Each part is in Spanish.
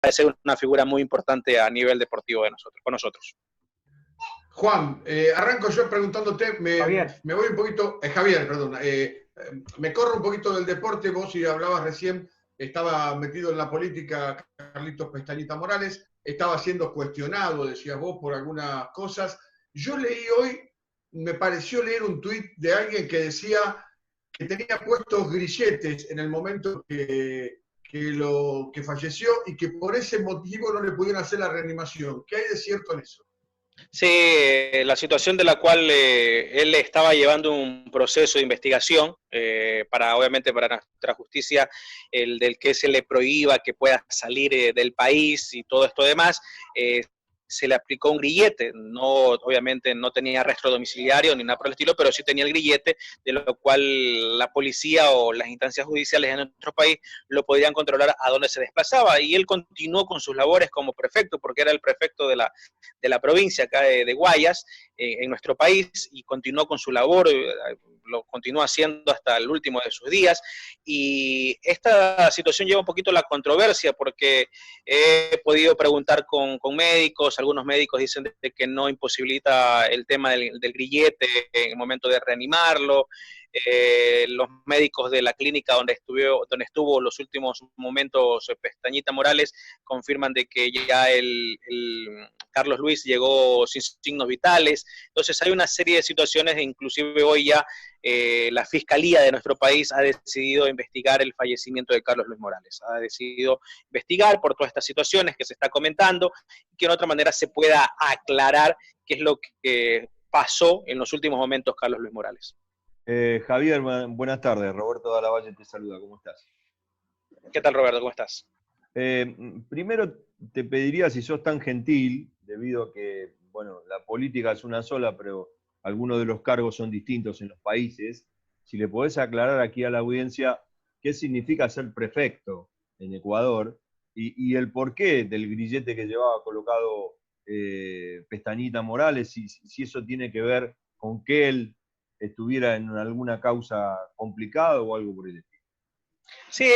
de ser una figura muy importante a nivel deportivo con nosotros. Juan, arranco yo preguntándote, me voy un poquito, Javier, perdón, me corro un poquito del deporte, vos y hablabas recién, estaba metido en la política Carlitos Pestañita Morales, estaba siendo cuestionado, decías vos, por algunas cosas. Yo leí hoy, me pareció leer un tuit de alguien que decía que tenía puestos grilletes en el momento que falleció y que por ese motivo no le pudieron hacer la reanimación. ¿Qué hay de cierto en eso? Sí, la situación de la cual él estaba llevando un proceso de investigación obviamente para nuestra justicia, el del que se le prohíba que pueda salir del país y todo esto demás, se le aplicó un grillete. No, obviamente no tenía arresto domiciliario ni nada por el estilo, pero sí tenía el grillete, de lo cual la policía o las instancias judiciales en nuestro país lo podían controlar a dónde se desplazaba. Y él continuó con sus labores como prefecto, porque era el prefecto de la provincia acá de Guayas, en nuestro país, y continuó con su labor, lo continuó haciendo hasta el último de sus días. Y esta situación lleva un poquito la controversia, porque he podido preguntar con médicos, algunos médicos dicen de que no imposibilita el tema del grillete en el momento de reanimarlo. Los médicos de la clínica donde estuvo los últimos momentos Pestañita Morales confirman de que ya el Carlos Luis llegó sin signos vitales. Entonces hay una serie de situaciones, e inclusive hoy ya la Fiscalía de nuestro país ha decidido investigar el fallecimiento de Carlos Luis Morales. Ha decidido investigar por todas estas situaciones que se está comentando y que de otra manera se pueda aclarar qué es lo que pasó en los últimos momentos Carlos Luis Morales. Javier, buenas tardes. Roberto Dalavalle te saluda. ¿Cómo estás? ¿Qué tal, Roberto? ¿Cómo estás? Primero te pediría, si sos tan gentil, debido a que, bueno, la política es una sola, pero algunos de los cargos son distintos en los países, si le podés aclarar aquí a la audiencia qué significa ser prefecto en Ecuador y el porqué del grillete que llevaba colocado Pestañita Morales, si eso tiene que ver con que él estuviera en alguna causa complicada o algo por el estilo. Sí,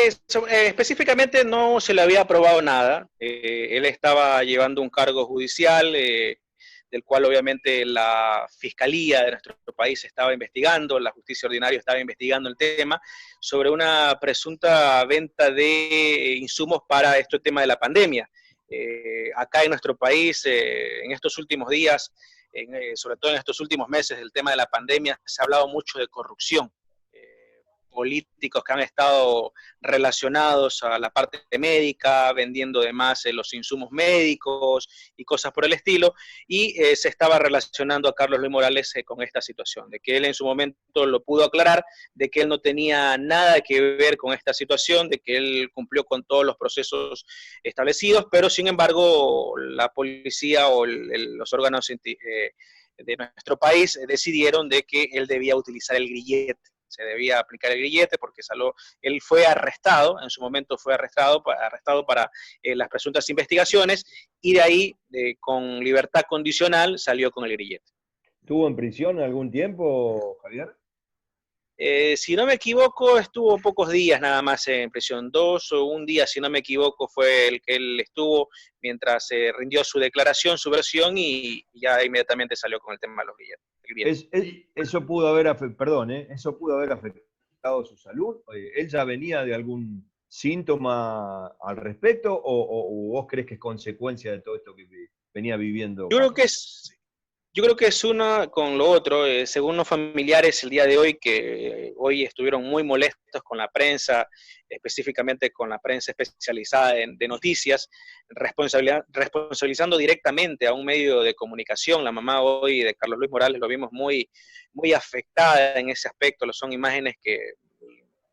específicamente no se le había aprobado nada. Él estaba llevando un cargo judicial, del cual obviamente la Fiscalía de nuestro país estaba investigando, la Justicia Ordinaria estaba investigando el tema, sobre una presunta venta de insumos para este tema de la pandemia. Acá en nuestro país, en estos últimos días, sobre todo en estos últimos meses, del tema de la pandemia, se ha hablado mucho de corrupción. Políticos que han estado relacionados a la parte médica, vendiendo además los insumos médicos y cosas por el estilo, y se estaba relacionando a Carlos Luis Morales con esta situación, de que él en su momento lo pudo aclarar, de que él no tenía nada que ver con esta situación, de que él cumplió con todos los procesos establecidos, pero sin embargo la policía o los órganos de nuestro país decidieron de que él debía utilizar el grillete. Se debía aplicar el grillete porque él fue arrestado, en su momento fue arrestado para las presuntas investigaciones, y de ahí, con libertad condicional, salió con el grillete. ¿Estuvo en prisión algún tiempo, Javier? Si no me equivoco, estuvo pocos días nada más en prisión, 2 o 1 día, si no me equivoco, fue el que él estuvo mientras rindió su declaración, su versión, y ya inmediatamente salió con el tema de los grilletes. Eso pudo haber eso pudo haber afectado su salud. ¿Él ya venía de algún síntoma al respecto o vos crees que es consecuencia de todo esto que venía viviendo? Yo creo que es una con lo otro. Según los familiares el día de hoy, que hoy estuvieron muy molestos con la prensa, específicamente con la prensa especializada de noticias, responsabilizando directamente a un medio de comunicación. La mamá hoy de Carlos Luis Morales lo vimos muy, muy afectada en ese aspecto. Son imágenes que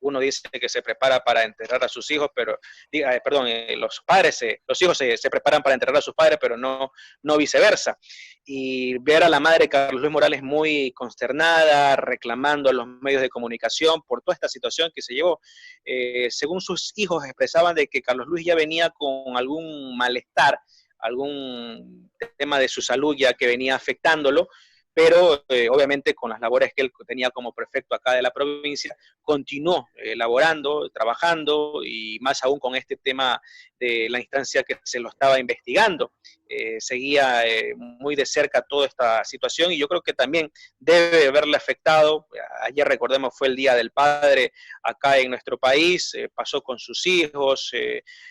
uno dice que se prepara para enterrar a sus hijos, pero, los hijos se preparan para enterrar a sus padres, pero no viceversa. Y ver a la madre de Carlos Luis Morales muy consternada, reclamando a los medios de comunicación por toda esta situación que se llevó. Según sus hijos expresaban de que Carlos Luis ya venía con algún malestar, algún tema de su salud ya que venía afectándolo, pero obviamente con las labores que él tenía como prefecto acá de la provincia, continuó laborando, trabajando, y más aún con este tema de la instancia que se lo estaba investigando. Seguía muy de cerca toda esta situación y yo creo que también debe haberle afectado. Ayer, recordemos, fue el Día del Padre acá en nuestro país, pasó con sus hijos,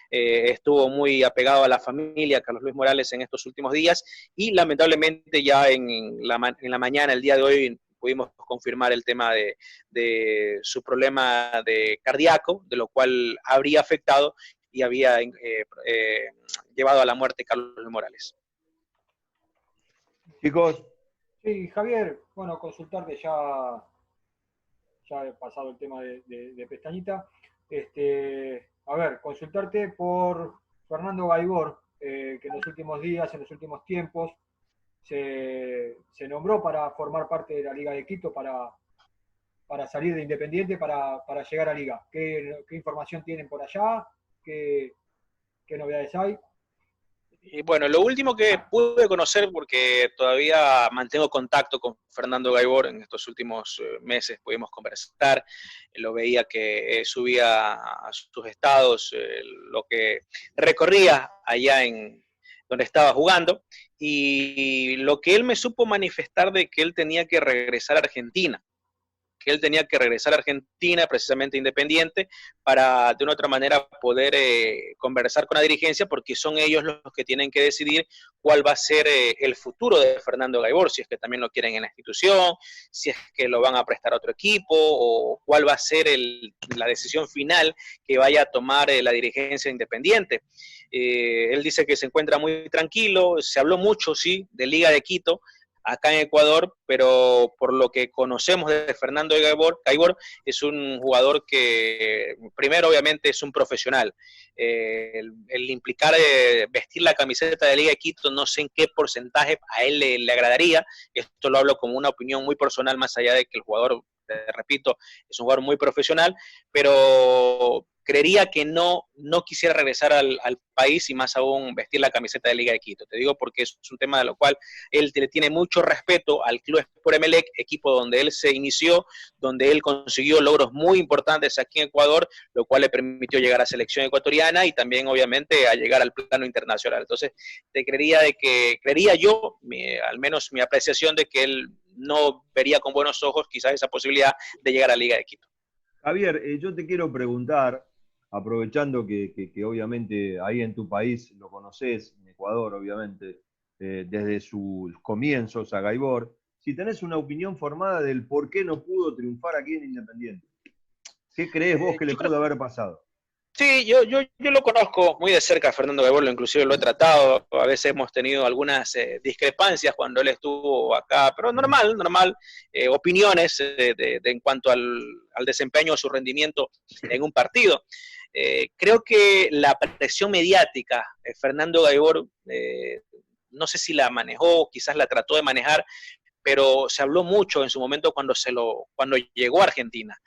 estuvo muy apegado a la familia, Carlos Luis Morales, en estos últimos días, y lamentablemente ya en la mañana, el día de hoy, pudimos confirmar el tema de su problema de cardíaco, de lo cual habría afectado y había llevado a la muerte Carlos Luis Morales. Chicos. Sí, Javier, bueno, consultarte, ya he pasado el tema de Pestañita. A ver, consultarte por Fernando Gaibor, que en los últimos días, en los últimos tiempos, se nombró para formar parte de la Liga de Quito, para salir de Independiente, para llegar a Liga. ¿Qué información tienen por allá? ¿Qué novedades hay? Y bueno, lo último que pude conocer, porque todavía mantengo contacto con Fernando Gaibor, en estos últimos meses pudimos conversar, lo veía que subía a sus estados lo que recorría allá en donde estaba jugando, y lo que él me supo manifestar de que él tenía que regresar a Argentina, precisamente Independiente, para de una otra manera poder conversar con la dirigencia, porque son ellos los que tienen que decidir cuál va a ser el futuro de Fernando Gaibor, si es que también lo quieren en la institución, si es que lo van a prestar a otro equipo, o cuál va a ser la decisión final que vaya a tomar la dirigencia de Independiente. Él dice que se encuentra muy tranquilo, se habló mucho, sí, de Liga de Quito, acá en Ecuador, pero por lo que conocemos de Fernando Gaibor, es un jugador que, primero, obviamente, es un profesional. El implicar vestir la camiseta de Liga de Quito, no sé en qué porcentaje a él le agradaría. Esto lo hablo como una opinión muy personal, más allá de que el jugador, repito, es un jugador muy profesional, pero creería que no quisiera regresar al país y más aún vestir la camiseta de Liga de Quito. Te digo porque es un tema de lo cual él le tiene mucho respeto al Club Sport Emelec, equipo donde él se inició, donde él consiguió logros muy importantes aquí en Ecuador, lo cual le permitió llegar a selección ecuatoriana y también obviamente a llegar al plano internacional. Entonces, creería yo, al menos mi apreciación, de que él no vería con buenos ojos quizás esa posibilidad de llegar a Liga de Quito. Javier, yo te quiero preguntar, aprovechando que obviamente ahí en tu país lo conoces, en Ecuador obviamente, desde sus comienzos a Gaibor, si tenés una opinión formada del por qué no pudo triunfar aquí en Independiente. ¿Qué crees vos que le pudo haber pasado? Sí, yo lo conozco muy de cerca, Fernando Gaibor, inclusive lo he tratado, a veces hemos tenido algunas discrepancias cuando él estuvo acá, pero normal, opiniones en cuanto al desempeño o su rendimiento en un partido. Creo que la presión mediática, Fernando Gaibor, no sé si la manejó, quizás la trató de manejar, pero se habló mucho en su momento cuando llegó a Argentina.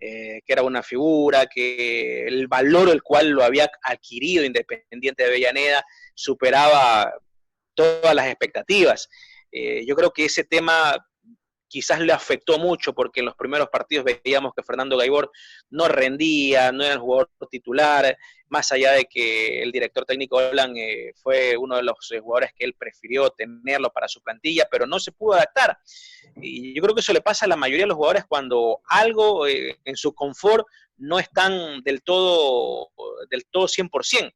Que era una figura, que el valor el cual lo había adquirido Independiente de Avellaneda superaba todas las expectativas. Yo creo que ese tema quizás le afectó mucho porque en los primeros partidos veíamos que Fernando Gaibor no rendía, no era el jugador titular, más allá de que el director técnico Olan fue uno de los jugadores que él prefirió tenerlo para su plantilla, pero no se pudo adaptar. Y yo creo que eso le pasa a la mayoría de los jugadores cuando algo en su confort no están del todo 100%.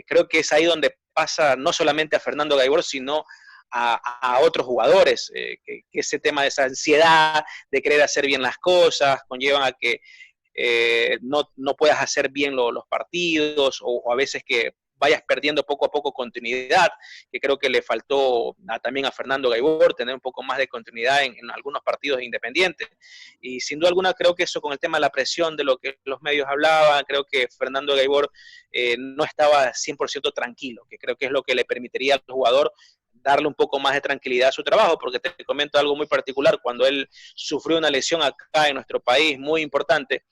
Creo que es ahí donde pasa no solamente a Fernando Gaibor, sino a otros jugadores, que ese tema de esa ansiedad de querer hacer bien las cosas conllevan a que no puedas hacer bien los partidos o a veces que vayas perdiendo poco a poco continuidad, que creo que le faltó también a Fernando Gaibor tener un poco más de continuidad en algunos partidos independientes. Y sin duda alguna creo que eso con el tema de la presión de lo que los medios hablaban, creo que Fernando Gaibor no estaba 100% tranquilo, que creo que es lo que le permitiría al jugador darle un poco más de tranquilidad a su trabajo, porque te comento algo muy particular, cuando él sufrió una lesión acá en nuestro país muy importante,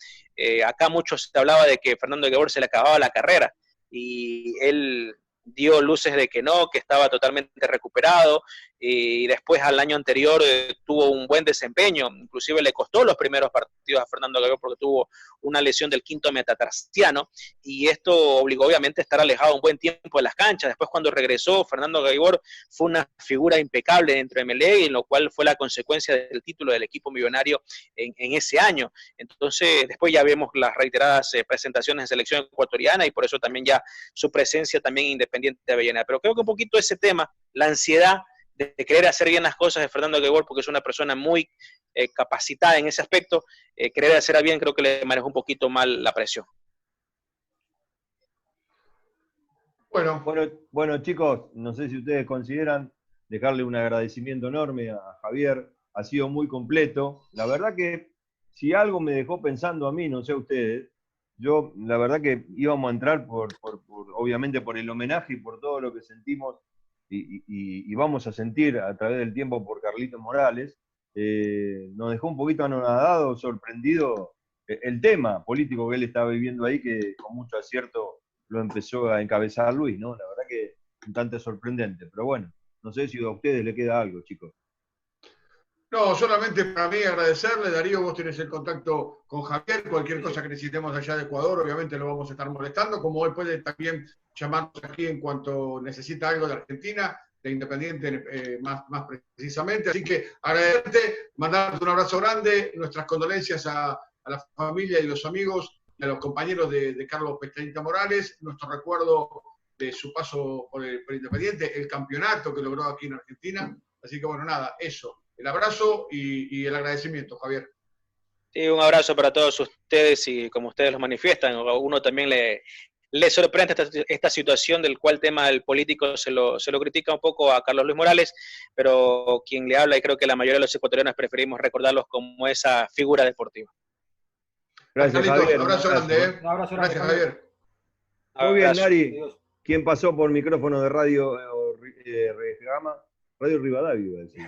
acá mucho se hablaba de que Fernando Gaibor se le acababa la carrera, y él dio luces de que no, que estaba totalmente recuperado, y después al año anterior tuvo un buen desempeño, inclusive le costó los primeros partidos a Fernando Gaibor porque tuvo una lesión del quinto metatarsiano, y esto obligó obviamente a estar alejado un buen tiempo de las canchas. Después cuando regresó, Fernando Gaibor fue una figura impecable dentro de Emelec, en lo cual fue la consecuencia del título del equipo millonario en ese año. Entonces después ya vemos las reiteradas presentaciones de selección ecuatoriana, y por eso también ya su presencia también Independiente de Avellaneda. Pero creo que un poquito ese tema, la ansiedad de querer hacer bien las cosas de Fernando Gaibor, porque es una persona muy capacitada en ese aspecto, querer hacer bien, creo que le manejó un poquito mal la presión. Bueno, chicos, no sé si ustedes consideran dejarle un agradecimiento enorme a Javier, ha sido muy completo. La verdad que si algo me dejó pensando a mí, no sé a ustedes, yo la verdad que íbamos a entrar obviamente por el homenaje y por todo lo que sentimos y vamos a sentir a través del tiempo por Carlito Morales. Nos dejó un poquito anonadado, sorprendido el tema político que él estaba viviendo ahí, que con mucho acierto lo empezó a encabezar Luis, ¿no? La verdad que un tanto sorprendente, pero bueno, no sé si a ustedes le queda algo, chicos. No, solamente para mí agradecerle. Darío, vos tenés el contacto con Javier, cualquier cosa que necesitemos allá de Ecuador, obviamente lo vamos a estar molestando, como él puede también llamarnos aquí en cuanto necesita algo de Argentina, de Independiente más precisamente. Así que agradecerte, mandarte un abrazo grande, nuestras condolencias a la familia y los amigos, y a los compañeros de Carlos Pestañita Morales, nuestro recuerdo de su paso por Independiente, el campeonato que logró aquí en Argentina. Así que bueno, nada, eso. El abrazo y el agradecimiento, Javier. Sí, un abrazo para todos ustedes, y como ustedes lo manifiestan, a uno también le sorprende esta situación del cual tema del político se lo critica un poco a Carlos Luis Morales, pero quien le habla, y creo que la mayoría de los ecuatorianos preferimos recordarlos como esa figura deportiva. Gracias, Javier. Un abrazo grande. Un abrazo grande. Gracias, Javier. Muy bien, Nari. ¿Quién pasó por micrófono de Radio Gama? Radio Rivadavia, iba a decir.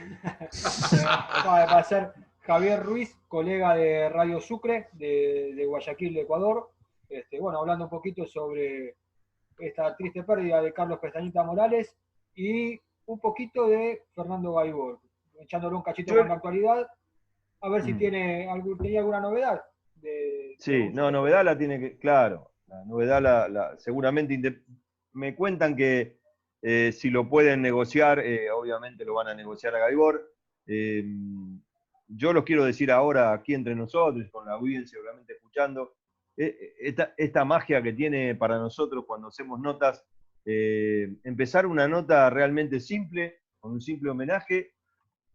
Va a ser Javier Ruiz, colega de Radio Sucre, de Guayaquil, de Ecuador. Bueno, hablando un poquito sobre esta triste pérdida de Carlos Pestañita Morales y un poquito de Fernando Gaibor, echándole un cachito con la actualidad, a ver si tenía alguna novedad. Sí, no, novedad la tiene que, claro, la novedad seguramente, me cuentan que si lo pueden negociar, obviamente lo van a negociar a Gaibor. Yo los quiero decir ahora aquí entre nosotros, con la audiencia obviamente escuchando, esta magia que tiene para nosotros cuando hacemos notas, empezar una nota realmente simple, con un simple homenaje,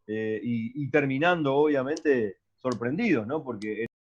y terminando obviamente sorprendidos, ¿no? Porque